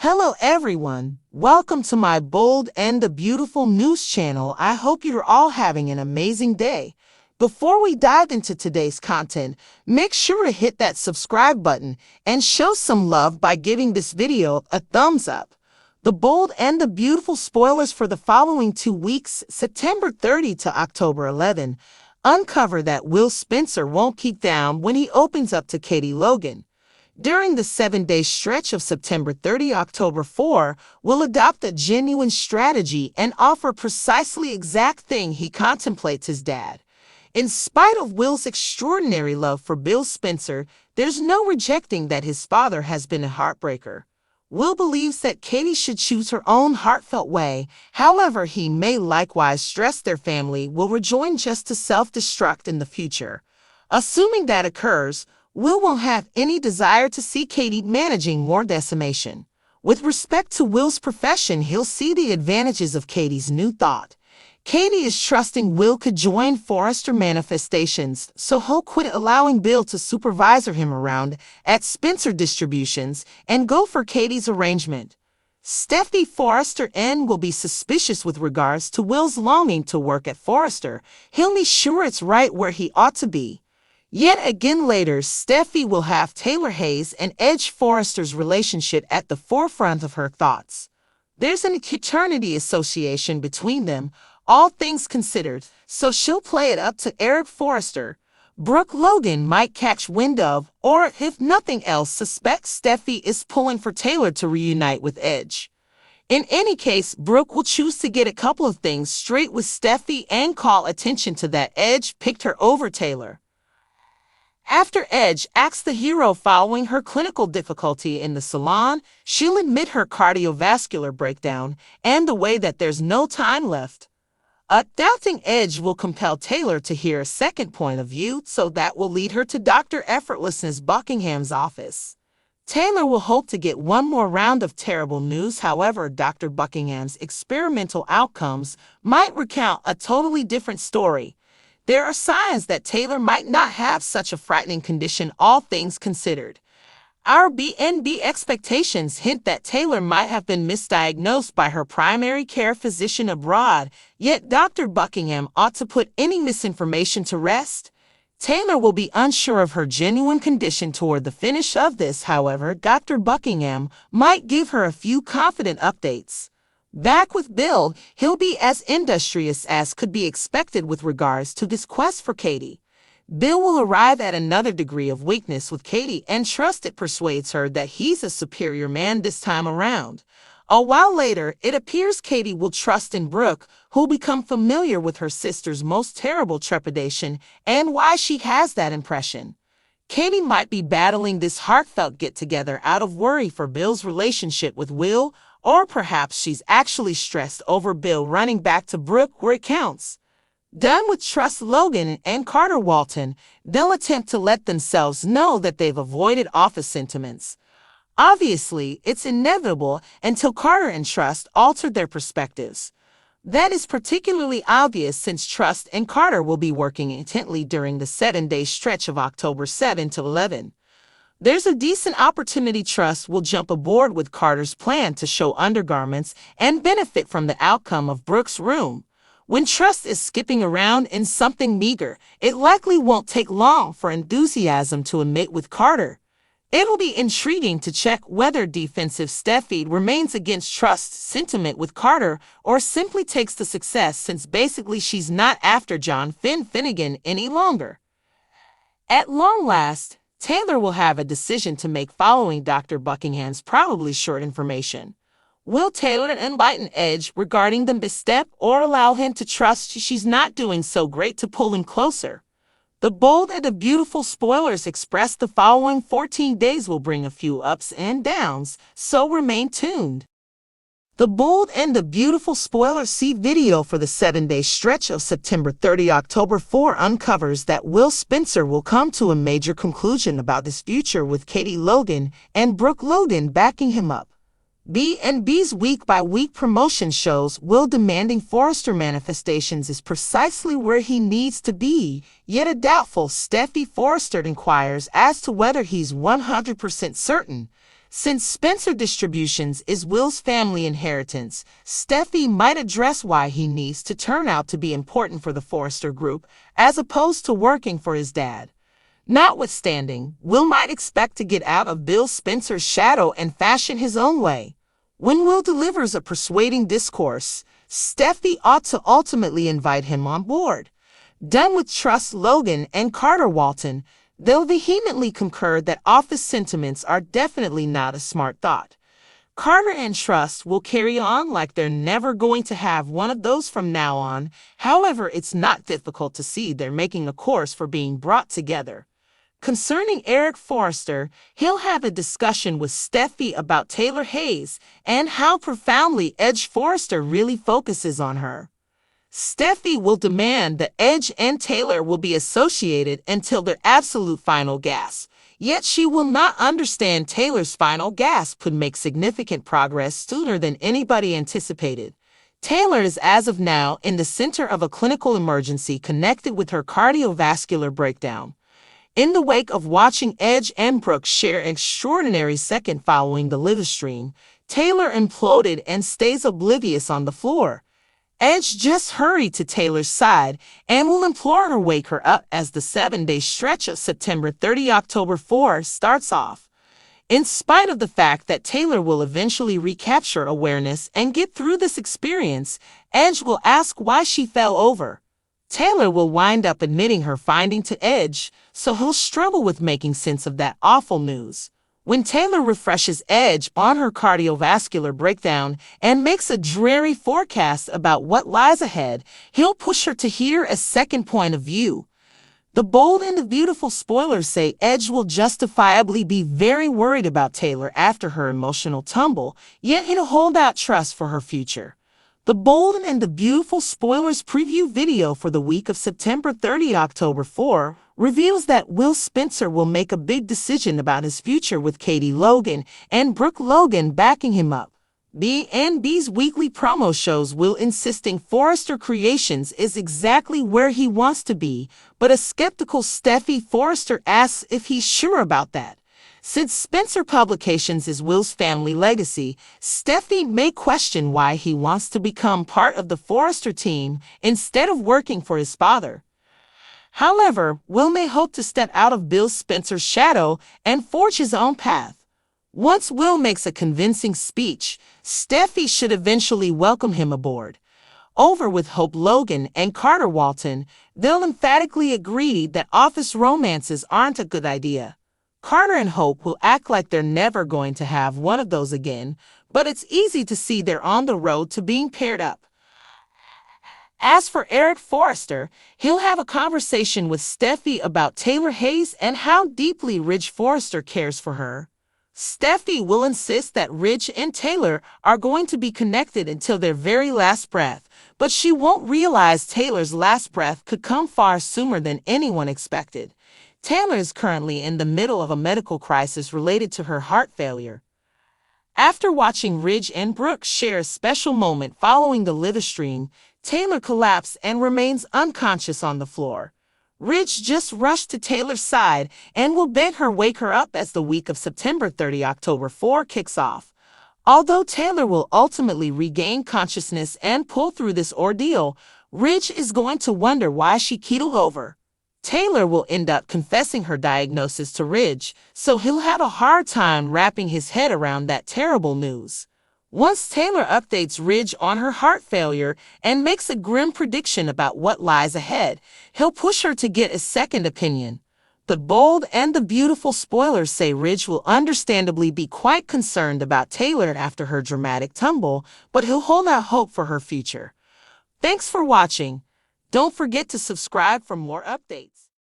Hello everyone, welcome to my bold and the beautiful news channel. I hope you're all having an amazing day. Before we dive into today's content, make sure to hit that subscribe button and show some love by giving this video a thumbs up. The bold and the beautiful spoilers for the following 2 weeks, September 30 to October 11, uncover that Will Spencer won't keep down when he opens up to Katie Logan. During the 7-day stretch of September 30 to October 4, Will adopt a genuine strategy and offer precisely exact thing he contemplates his dad. In spite of Will's extraordinary love for Bill Spencer, there's no rejecting that his father has been a heartbreaker. Will believes that Katie should choose her own heartfelt way. However, he may likewise stress their family will rejoin just to self-destruct in the future. Assuming that occurs, Will won't have any desire to see Katie managing more decimation. With respect to Will's profession, he'll see the advantages of Katie's new thought. Katie is trusting Will could join Forrester Manifestations, so he'll quit allowing Bill to supervise him around at Spencer Distributions and go for Katie's arrangement. Steffy Forrester N will be suspicious with regards to Will's longing to work at Forrester. He'll be sure it's right where he ought to be. Yet again later, Steffy will have Taylor Hayes and Edge Forrester's relationship at the forefront of her thoughts. There's an eternity association between them, all things considered, so she'll play it up to Eric Forrester. Brooke Logan might catch wind of, or if nothing else, suspects Steffy is pulling for Taylor to reunite with Edge. In any case, Brooke will choose to get a couple of things straight with Steffy and call attention to that Edge picked her over Taylor. After Edge acts the hero following her clinical difficulty in the salon, she'll admit her cardiovascular breakdown and the way that there's no time left. A doubting Edge will compel Taylor to hear a second point of view, so that will lead her to Dr. Effortlessness Buckingham's office. Taylor will hope to get one more round of terrible news. However, Dr. Buckingham's experimental outcomes might recount a totally different story. There are signs that Taylor might not have such a frightening condition, all things considered. Our B&B expectations hint that Taylor might have been misdiagnosed by her primary care physician abroad, yet Dr. Buckingham ought to put any misinformation to rest. Taylor will be unsure of her genuine condition toward the finish of this. However, Dr. Buckingham might give her a few confident updates. Back with Bill, he'll be as industrious as could be expected with regards to his quest for Katie. Bill will arrive at another degree of weakness with Katie and trust it persuades her that he's a superior man this time around. A while later, it appears Katie will trust in Brooke, who'll become familiar with her sister's most terrible trepidation and why she has that impression. Katie might be battling this heartfelt get-together out of worry for Bill's relationship with Will, or perhaps she's actually stressed over Bill running back to Brooke where it counts. Done with trust Logan and Carter Walton, they'll attempt to let themselves know that they've avoided office sentiments. Obviously, it's inevitable until Carter and Trust alter their perspectives. That is particularly obvious since Trust and Carter will be working intently during the 7-day stretch of October 7 to 11. There's a decent opportunity Trust will jump aboard with Carter's plan to show undergarments and benefit from the outcome of Brooke's room. When Trust is skipping around in something meager, it likely won't take long for enthusiasm to emit with Carter. It'll be intriguing to check whether defensive Steffy remains against Trust's sentiment with Carter or simply takes the success since basically she's not after John Finnegan any longer. At long last, Taylor will have a decision to make following Dr. Buckingham's probably short information. Will Taylor enlighten Edge regarding the misstep or allow him to trust she's not doing so great to pull him closer? The bold and the beautiful spoilers express the following 14 days will bring a few ups and downs, so remain tuned. The bold and the beautiful spoilers see video for the 7-day stretch of September 30 October 4 uncovers that Will Spencer will come to a major conclusion about his future with Katie Logan and Brooke Logan backing him up. B&B's week-by-week promotion shows Will demanding Forrester Manifestations is precisely where he needs to be, yet a doubtful Steffy Forrester inquires as to whether he's 100% certain. Since Spencer Distributions is Will's family inheritance, Steffy might address why he needs to turn out to be important for the Forrester Group, as opposed to working for his dad. Notwithstanding, Will might expect to get out of Bill Spencer's shadow and fashion his own way. When Will delivers a persuading discourse, Steffy ought to ultimately invite him on board. Done with Trust Logan and Carter Walton, they'll vehemently concur that office sentiments are definitely not a smart thought. Carter and Trust will carry on like they're never going to have one of those from now on. However, it's not difficult to see they're making a course for being brought together. Concerning Eric Forrester, he'll have a discussion with Steffy about Taylor Hayes and how profoundly Edge Forrester really focuses on her. Steffy will demand that Edge and Taylor will be associated until their absolute final gasp. Yet she will not understand Taylor's final gasp could make significant progress sooner than anybody anticipated. Taylor is as of now in the center of a clinical emergency connected with her cardiovascular breakdown. In the wake of watching Edge and Brooke share an extraordinary second following the live stream, Taylor imploded and stays oblivious on the floor. Edge just hurried to Taylor's side and will implore her wake her up as the 7-day stretch of September 30 October 4 starts off. In spite of the fact that Taylor will eventually recapture awareness and get through this experience, Edge will ask why she fell over. Taylor will wind up admitting her finding to Edge, so he'll struggle with making sense of that awful news. When Taylor refreshes Edge on her cardiovascular breakdown and makes a dreary forecast about what lies ahead, he'll push her to hear a second point of view. The bold and the beautiful spoilers say Edge will justifiably be very worried about Taylor after her emotional tumble, yet he'll hold out trust for her future. The bold and the beautiful spoilers preview video for the week of September 30 October 4 reveals that Will Spencer will make a big decision about his future with Katie Logan and Brooke Logan backing him up. B&B's weekly promo shows Will insisting Forrester Creations is exactly where he wants to be, but a skeptical Steffy Forrester asks if he's sure about that. Since Spencer Publications is Will's family legacy, Steffy may question why he wants to become part of the Forrester team instead of working for his father. However, Will may hope to step out of Bill Spencer's shadow and forge his own path. Once Will makes a convincing speech, Steffy should eventually welcome him aboard. Over with Hope Logan and Carter Walton, they'll emphatically agree that office romances aren't a good idea. Carter and Hope will act like they're never going to have one of those again, but it's easy to see they're on the road to being paired up. As for Eric Forrester, he'll have a conversation with Steffy about Taylor Hayes and how deeply Ridge Forrester cares for her. Steffy will insist that Ridge and Taylor are going to be connected until their very last breath, but she won't realize Taylor's last breath could come far sooner than anyone expected. Taylor is currently in the middle of a medical crisis related to her heart failure. After watching Ridge and Brooke share a special moment following the live stream, Taylor collapsed and remains unconscious on the floor. Ridge just rushed to Taylor's side and will beg her wake her up as the week of September 30 October 4 kicks off. Although Taylor will ultimately regain consciousness and pull through this ordeal, Ridge is going to wonder why she keeled over. Taylor will end up confessing her diagnosis to Ridge, so he'll have a hard time wrapping his head around that terrible news. Once Taylor updates Ridge on her heart failure and makes a grim prediction about what lies ahead, he'll push her to get a second opinion. The bold and the beautiful spoilers say Ridge will understandably be quite concerned about Taylor after her dramatic tumble, but he'll hold out hope for her future. Thanks for watching. Don't forget to subscribe for more updates.